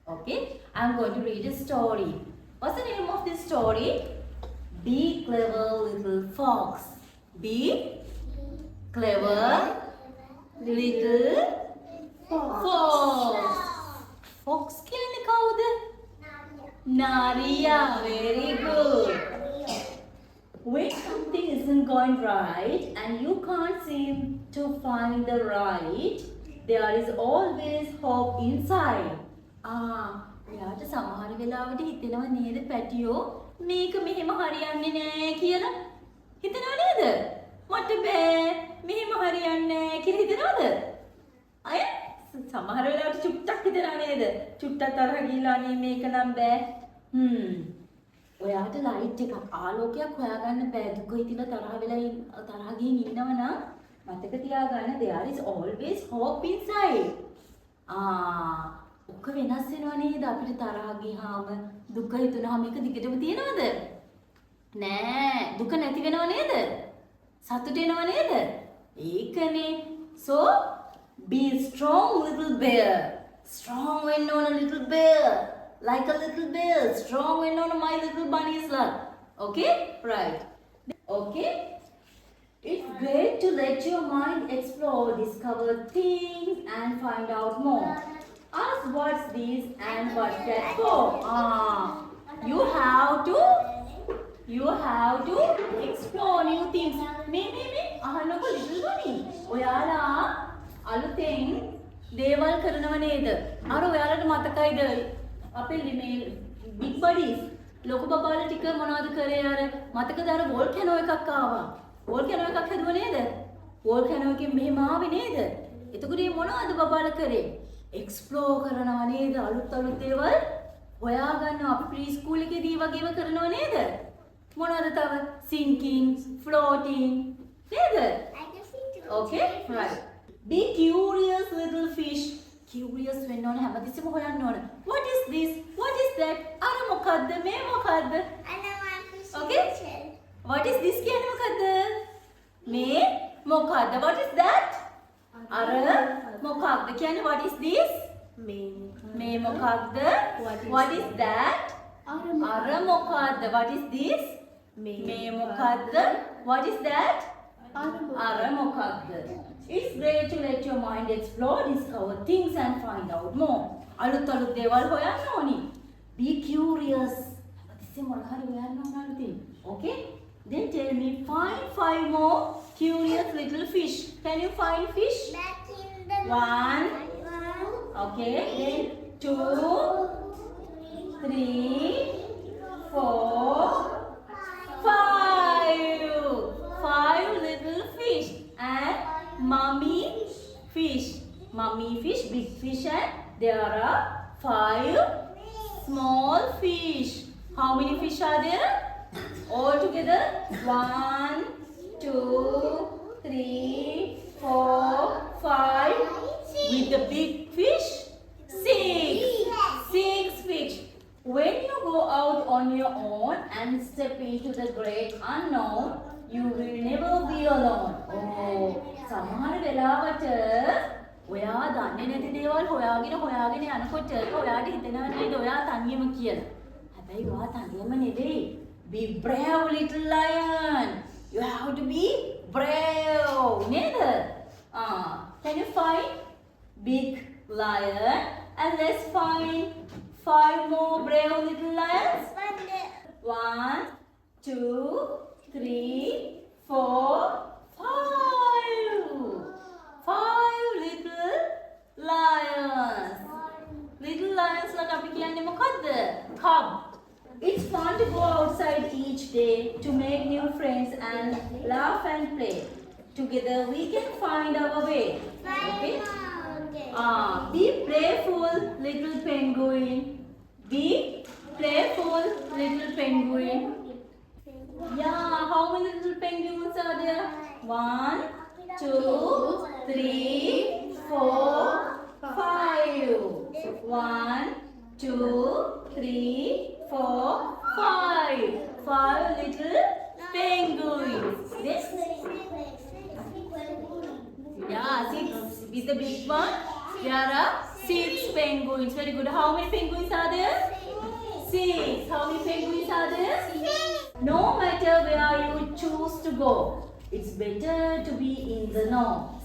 Okay, I'm going to read a story. What's the name of this story? Be clever little fox. Be clever little fox. Fox කියන්නේ කවුද? Naria. Very good. When something isn't going right and you can't seem to find the right, there is always hope inside. ඔයාට සමහර වෙලාවට හිතෙනව නේද පැටියෝ මේක මෙහෙම හරියන්නේ නෑ කියලා? හිතනව නේද? මට බෑ මෙහෙම හරියන්නේ නෑ කියලා හිතනවද? අය සමහර වෙලාවට චුට්ටක් හිතනව නේද? චුට්ටක් තරහ ගිහලා අනේ මේක නම් බෑ. ඔයාට ලයිට් එකක් ආලෝකයක් හොයාගන්න බෑ දුක හිතිලා තරහ වෙලා තරහ ගිහින් ඉන්නව නම් මතක තියාගන්න there is always hope inside. ඔක වෙනස් වෙනව නේද අපිට තරහ ගියාම දුක හිතුනහම මේක දිගටම තියනවද? නෑ දුක නැති වෙනව නේද? සතුට එනව නේද? ඒකනේ. So be strong little bear. Strong when on a little bear. Like a little bear, strong when on my little bunny's lap. Okay? Right. Okay? It's great to let your mind explore, discover things and find out more. Ask what's this and what's that for. You have to explore new things. Me. අහන්නකො little bunny. ඔයාලා අලුතෙන් දේවල් කරනව නේද? අර ඔයාලට මතකයිද? අපේ මේ big buddies ලොකු බබාලා ටික මොනවද කරේ අර මතකද අර වෝල්කැනෝ එකක් ආවා වෝල්කැනෝ එකක් හදුව නේද වෝල්කැනෝ එකෙන් මෙහෙම ආවේ නේද එතකොට මේ මොනවද බබාලා කරේ එක්ස්ප්ලෝර් කරනවා නේද අලුත් දේවල් හොයාගන්නවා අපි ප්‍රී ස්කූල් එකේදී වගේම කරනවා නේද මොනවද තව sinking floating නේද okay right be curious little fish curious වෙන්න ඕන හැමතිස්සෙම හොයන්න ඕන. What is this? What is that? අර මොකද්ද? මේ මොකද්ද? Okay? What is this කියන්නේ මොකද්ද? මේ මොකද්ද? What is that? අර මොකක්ද කියන්නේ what is this? මේ මොකක්ද? What is that? අර මොකද්ද? What is this? මේ මොකද්ද? What is that? අර මොකක්ද? It's great to let your mind explore, discover things and find out more. අලුත් දේවල් හොයන්න ඕනි. Be curious. හැමතිස්සෙම මොන හරි හොයන්න ඕන අලුතින්. Okay? Then tell me find 5 more curious little fish. Can you find fish? Back in the 1. Okay. 2. 3. 4. 5. 5 little fish and mummy fish, big fish, and there are 5 small fish. How many fish are there? All together 1, 2, 3, 4, 5. With the big fish, 6 fish. When you go out on your own and step into the great unknown, you will never be alone. සමහර වෙලාවට ඔයා දන්නේ නැති දේවල් හොයාගෙන යනකොට ඔයාට හිතෙනවා නේද ඔයා තනියම කියලා. හැබැයි ඔයා තනියම නෙවෙයි. Be brave little lion. You have to be brave. නේද? Can you find big lion and let's find 5 more brave little lions? 1, 2, 3, 4, 5. 5 little lions. Little lions like අපි කියන්නේ මොකද්ද? Cub. It's fun to go outside each day to make new friends and laugh and play. Together we can find our way. Okay? Be playful little penguin. Be playful little penguin. Yeah, how many little penguins are there? 1, 2, 3, 4, 5. 1, 2, 3, 4, 5. 5 little penguins. This? Yeah, 6 with the big one. There are 6 penguins. Very good. How many penguins are there? 6. How many penguins are there? No matter where you choose to go, it's better to be in the know.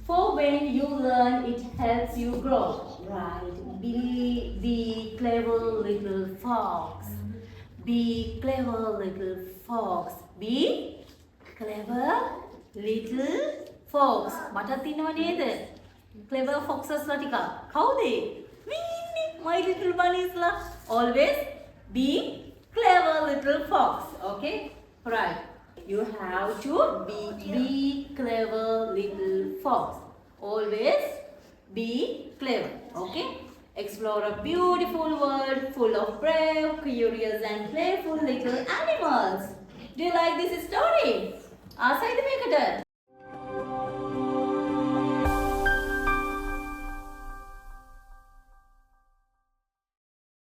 For when you learn, it helps you grow. Right. Be clever little fox. Be clever little fox. Be clever little fox. මටත් ඉන්නව නේද? Clever foxes ලා ටිකක්. කවුද? මේ my little bunnies ලා. Always be clever little fox. Okay? Right. You have to be clever little fox. Always be clever. Okay? Explore a beautiful world full of brave, curious and playful little animals. Do you like this story? ආසයිද මේකට?